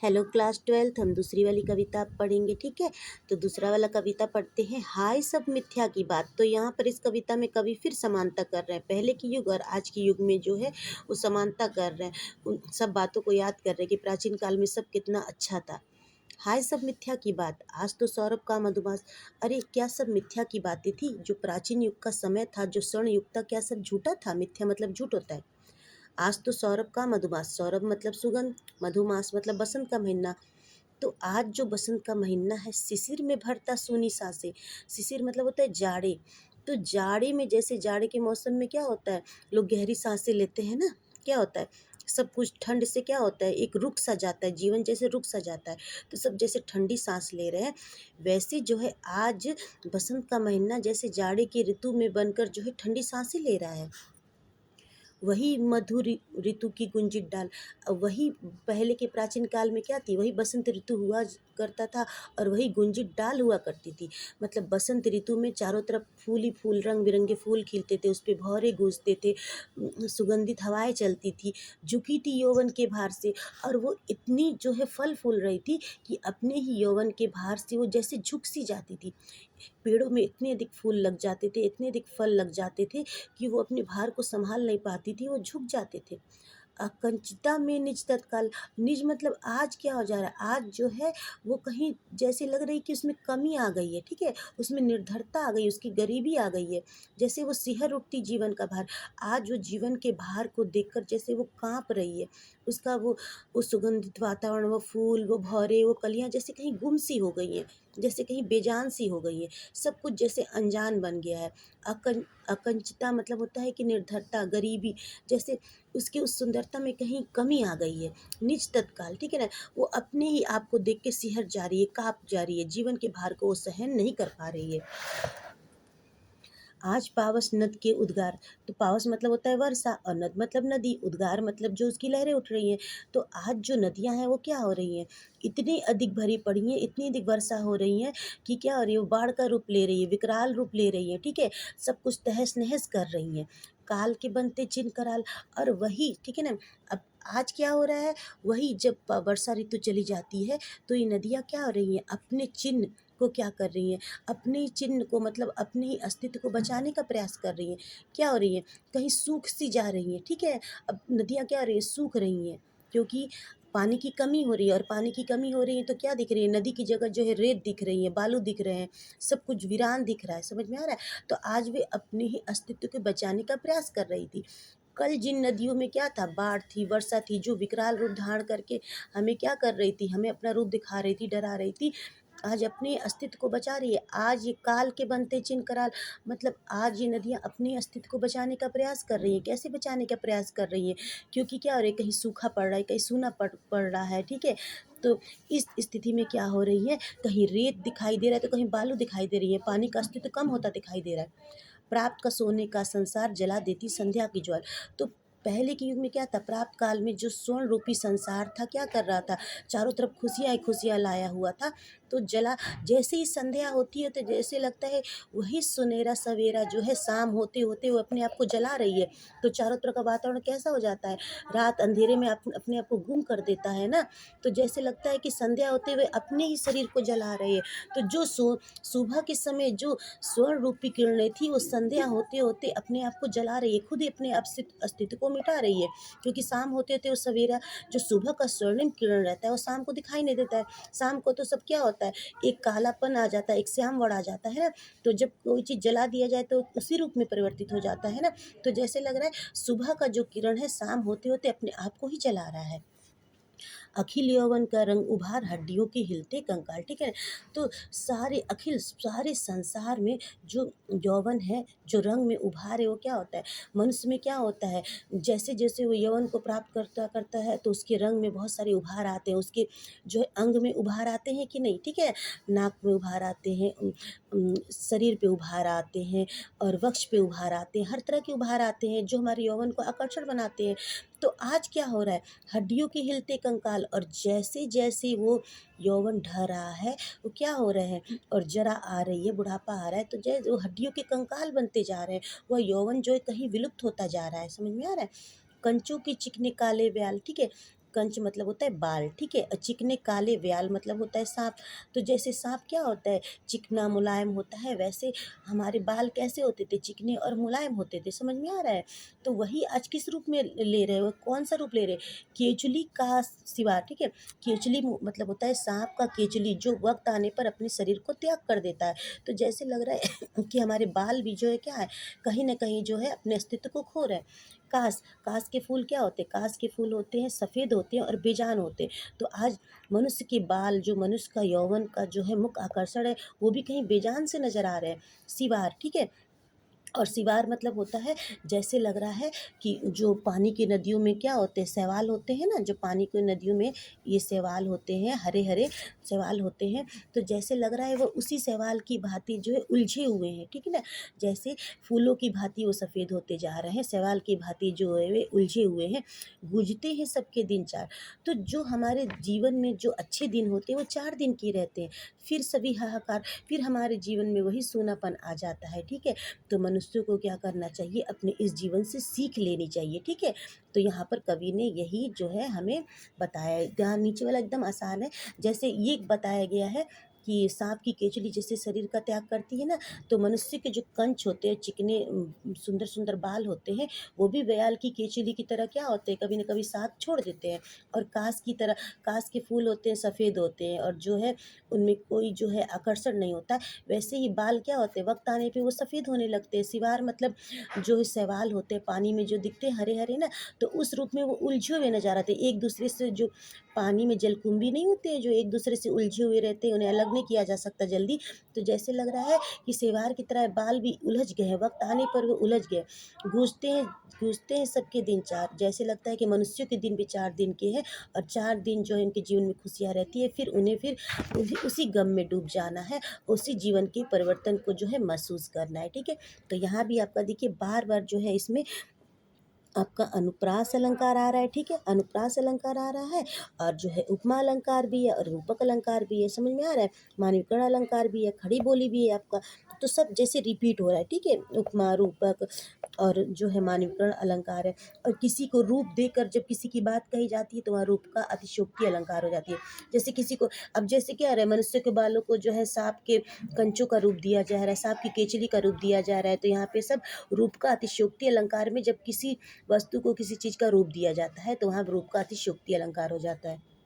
Hello class 12th, हम दूसरी वाली कविता पढ़ेंगे। ठीक है, तो दूसरा वाला कविता पढ़ते हैं। हाय सब मिथ्या की बात। तो यहाँ पर इस कविता में कवि फिर समानता कर रहे हैं, पहले की युग और आज के युग में जो है वो समानता कर रहे हैं। उन सब बातों को याद कर रहे हैं कि प्राचीन काल में सब कितना अच्छा था। हाय सब मिथ्या की बात, आज तो सौरभ का मधुमास। अरे क्या सब मिथ्या की बातें थी? जो प्राचीन युग का समय था, जो स्वर्ण युग था, क्या सब झूठा था? मिथ्या मतलब झूठ होता है। आज तो सौरभ का मधुमास, सौरभ मतलब सुगंध, मधुमास मतलब बसंत का महीना। तो आज जो बसंत का महीना है, शिशिर में भरता सूनी सांसें। शिशिर मतलब होता है जाड़े। तो जाड़े में, जैसे जाड़े के मौसम में क्या होता है, लोग गहरी सांसें लेते हैं ना। क्या होता है, सब कुछ ठंड से क्या होता है, एक रुक सा जाता है, जीवन जैसे रुक सा जाता है। तो सब जैसे ठंडी सांस ले रहे हैं, वैसे जो है आज बसंत का महीना जैसे जाड़े की ऋतु में बनकर जो है ठंडी सांसें ले रहा है। वही मधुर ऋतु की गुंजित डाल। वही पहले के प्राचीन काल में क्या थी, वही बसंत ऋतु हुआ करता था और वही गुंजित डाल हुआ करती थी। मतलब बसंत ऋतु में चारों तरफ फूल ही फूल, रंग बिरंगे फूल खिलते थे, उस पर भौरे गूंजते थे, सुगंधित हवाएं चलती थी, झुकी थी यौवन के भार से। और वो इतनी जो है फल फूल रही थी कि अपने ही यौवन के भार से वो जैसे झुक सी जाती थी। पेड़ों में इतने अधिक फूल लग जाते थे, इतने अधिक फल लग जाते थे कि वो अपने भार को संभाल नहीं पाती थी, वो झुक जाते थे। कंचिता में निज तत्काल, निज मतलब आज क्या हो जा रहा है, आज जो है वो कहीं जैसे लग रही कि उसमें कमी आ गई है। ठीक है, उसमें निर्धरता आ गई, उसकी गरीबी आ गई है, जैसे वो सिहर उठती जीवन का भार। आज वो जीवन के भार को देखकर जैसे वो कांप रही है। उसका वो सुगंधित वातावरण, वो फूल, वो भौरे, वो कलियां जैसे कहीं गुम सी हो गई हैं, जैसे कहीं बेजान सी हो गई है। सब कुछ जैसे अनजान बन गया है। अकंचता मतलब होता है कि निर्धरता, गरीबी, जैसे उसकी उस सुंदरता में कहीं कमी आ गई है। निज तत्काल, ठीक है ना, वो अपने ही आप को देख के सिहर जा रही है, कांप जा रही है, जीवन के भार को वो सहन नहीं कर पा रही है। आज पावस नद के उद्गार। तो पावस मतलब होता है वर्षा और नद मतलब नदी, उद्गार मतलब जो उसकी लहरें उठ रही हैं। तो आज जो नदियां हैं वो क्या हो रही हैं, इतनी अधिक भरी पड़ी हैं, इतनी अधिक वर्षा हो रही है कि क्या हो रही है, वो बाढ़ का रूप ले रही है, विकराल रूप ले रही है। ठीक है, सब कुछ तहस नहस कर रही हैं। काल के बनते चिन्ह कराल। और वही, ठीक है ना, अब आज क्या हो रहा है, वही जब वर्षा ऋतु चली जाती है तो ये नदियाँ क्या हो रही हैं, अपने चिन्ह को क्या कर रही हैं, अपने ही चिन्ह को मतलब अपने ही अस्तित्व को बचाने का प्रयास कर रही हैं। क्या हो रही हैं, कहीं सूख सी जा रही हैं। ठीक है, अब नदियाँ क्या हो रही हैं, सूख रही हैं, क्योंकि पानी की कमी हो रही है। और पानी की कमी हो रही है तो क्या दिख रही है, नदी की जगह जो है रेत दिख रही है, बालू दिख रहे हैं, सब कुछ वीरान दिख रहा है। समझ में आ रहा है? तो आज वे अपने ही अस्तित्व को बचाने का प्रयास कर रही थी। कल जिन नदियों में क्या था, बाढ़ थी, वर्षा थी, जो विकराल रूप धारण करके हमें क्या कर रही थी, हमें अपना रूप दिखा रही थी, डरा रही थी, आज अपने अस्तित्व को बचा रही है। आज ये काल के बनते चिन्ह कराल, मतलब आज ये नदियाँ अपने अस्तित्व को बचाने का प्रयास कर रही हैं। कैसे बचाने का प्रयास कर रही हैं, क्योंकि क्या हो रहा है, कहीं सूखा पड़ रहा है, कहीं सूना पड़ रहा है। ठीक है, तो इस स्थिति में क्या हो रही है, कहीं रेत दिखाई दे रहा है तो कहीं बालू दिखाई दे रही है, पानी का अस्तित्व कम होता दिखाई दे रहा है। प्राप्त का सोने का संसार जला देती संध्या की ज्वाल। तो पहले के युग में क्या था, प्राप्त काल में जो स्वर्ण रूपी संसार था क्या कर रहा था, चारों तरफ खुशियाँ ही खुशियाँ लाया हुआ था। तो जला, जैसे ही संध्या होती है तो जैसे लगता है वही सुनहरा सवेरा जो है शाम होते होते वो अपने आप को जला रही है। तो चारों तरफ का वातावरण कैसा हो जाता है, रात अंधेरे में अपने आप को गुम कर देता है ना। तो जैसे लगता है कि संध्या होते हुए अपने ही शरीर को जला रही है। तो जो सुबह के समय जो स्वर्ण रूपी किरणें थी वो संध्या होते होते अपने आप को जला रही है, खुद ही अपने अस्तित्व को मिटा रही है। क्योंकि शाम होते होते वो सवेरा, जो सुबह का स्वर्णिम किरण रहता है वो शाम को दिखाई नहीं देता है। शाम को तो सब क्या होता है, एक कालापन आ जाता है, एक श्यामवड़ आ जाता है ना। तो जब कोई चीज़ जला दिया जाए तो उसी रूप में परिवर्तित हो जाता है ना। तो जैसे लग रहा है सुबह का जो किरण है शाम होते होते अपने आप को ही जला रहा है। अखिल यौवन का रंग उभार, हड्डियों के हिलते कंकाल। ठीक है, तो सारे संसार में जो यौवन है, जो रंग में उभार है, वो क्या होता है, मनुष्य में क्या होता है, जैसे जैसे वो यौवन को प्राप्त करता करता है तो उसके रंग में बहुत सारे उभार आते हैं, उसके जो है अंग में उभार आते हैं कि नहीं। ठीक है, नाक में उभार आते हैं, शरीर पे उभार आते हैं, और वक्ष पे उभार आते हैं, हर तरह के उभार आते हैं जो हमारे यौवन को आकर्षण बनाते हैं। तो आज क्या हो रहा है, हड्डियों के हिलते कंकाल, और जैसे जैसे वो यौवन ढह रहा है वो क्या हो रहे हैं, और जरा आ रही है, बुढ़ापा आ रहा है, तो जैसे वो हड्डियों के कंकाल बनते जा रहे हैं, वह यौवन जो है कहीं विलुप्त होता जा रहा है। समझ में आ रहा है, कंचों के चिकने काले ब्याल। ठीक है, कंच मतलब होता है बाल, ठीक है? और चिकने काले व्याल मतलब होता है साँप। तो जैसे साँप क्या होता है, चिकना मुलायम होता है, वैसे हमारे बाल कैसे होते थे, चिकने और मुलायम होते थे। समझ में आ रहा है? तो वही आज किस रूप में ले रहे हो, कौन-सा रूप ले रहे हैं? केचुली का सिवार, ठीक है? केचुली मतलब होता है साँप का केचुली, जो वक़्त आने पर अपने शरीर को त्याग कर देता है। तो जैसे लग रहा है कि हमारे बाल भी जो है क्या है, कहीं न कहीं जो है अपने अस्तित्व को खो रहे हैं। कास के फूल क्या होते हैं? कास के फूल होते हैं, सफ़ेद होते हैं और बेजान होते हैं। तो आज मनुष्य के बाल, जो मनुष्य का यौवन का जो है मुख्य आकर्षण है, वो भी कहीं बेजान से नज़र आ रहे हैं। सिवार, ठीक है? और सिवार मतलब होता है, जैसे लग रहा है कि जो पानी की नदियों में क्या होते हैं, शैवाल होते हैं ना, जो पानी की नदियों में ये शैवाल होते हैं, हरे-हरे शैवाल होते हैं। तो जैसे लग रहा है वो उसी शैवाल की भाँति जो है उलझे हुए हैं, ठीक है ना? जैसे फूलों की भाँति वो सफ़ेद होते जा रहे हैं, शैवाल की भाँति जो है वे उलझे हुए हैं, गुजरते हैं सबके दिन 4। तो जो हमारे जीवन में जो अच्छे दिन होते हैं वो 4 दिन के रहते हैं, फिर सभी हाहाकार, फिर हमारे जीवन में वही सूनापन आ जाता है, ठीक है? तो मनुष्यों को क्या करना चाहिए, अपने इस जीवन से सीख लेनी चाहिए, ठीक है? तो यहाँ पर कवि ने यही जो है हमें बताया है। यहाँ नीचे वाला एकदम आसान है, जैसे ये बताया गया है कि सांप की केचुली जैसे शरीर का त्याग करती है ना, तो मनुष्य के जो कंच होते हैं, चिकने सुंदर सुंदर बाल होते हैं, वो भी व्याल की केचुली की तरह क्या होते हैं, कभी न कभी साथ छोड़ देते हैं। और कास की तरह, कास के फूल होते हैं, सफ़ेद होते हैं और जो है उनमें कोई जो है आकर्षण नहीं होता। वैसे ही बाल क्या होते हैं, वक्त आने पे वो सफ़ेद होने लगते हैं। सिवार मतलब जो शैवाल होते हैं पानी में जो दिखते हैं हरे-हरे ना, तो उस रूप में वो उलझे हुए नज़र आते हैं। एक दूसरे से जो पानी में जलकुंभी नहीं होते हैं, जो एक दूसरे से उलझे हुए रहते हैं, उन्हें अलग नहीं किया जा सकता जल्दी। तो जैसे लग रहा है कि शैवाल की तरह बाल भी उलझ गए हैं, वक्त आने पर वो उलझ गए। गूँजते हैं सबके दिन 4, जैसे लगता है कि मनुष्यों के दिन भी 4 दिन के हैं और 4 दिन जो है इनके जीवन में खुशियाँ रहती है, फिर उन्हें फिर उसी गम में डूब जाना है, उसी जीवन के परिवर्तन को जो है महसूस करना है, ठीक है? तो यहाँ भी आपका देखिए बार-बार जो है इसमें आपका अनुप्रास अलंकार आ रहा है, ठीक है? अनुप्रास अलंकार आ रहा है और जो है उपमा अलंकार भी है और रूपक अलंकार भी है, समझ में आ रहा है? मानविकर्ण अलंकार भी है, खड़ी बोली भी है आपका। तो सब जैसे रिपीट हो रहा है, ठीक है? उपमा, रूपक और जो है मानविकर्ण अलंकार है। और किसी को रूप देकर जब किसी की बात कही जाती है तो वहाँ रूप का अतिशयोक्ति अलंकार हो जाती है। जैसे किसी को, अब जैसे क्या है, मनुष्य के बालों को जो है सांप के कंचों का रूप दिया जा रहा है, सांप की केचली का रूप दिया जा रहा है, तो यहाँ पे सब रूप का अतिशयोक्ति अलंकार में जब किसी वस्तु को किसी चीज़ का रूप दिया जाता है तो वहाँ रूप का अतिशयोक्ति अलंकार हो जाता है।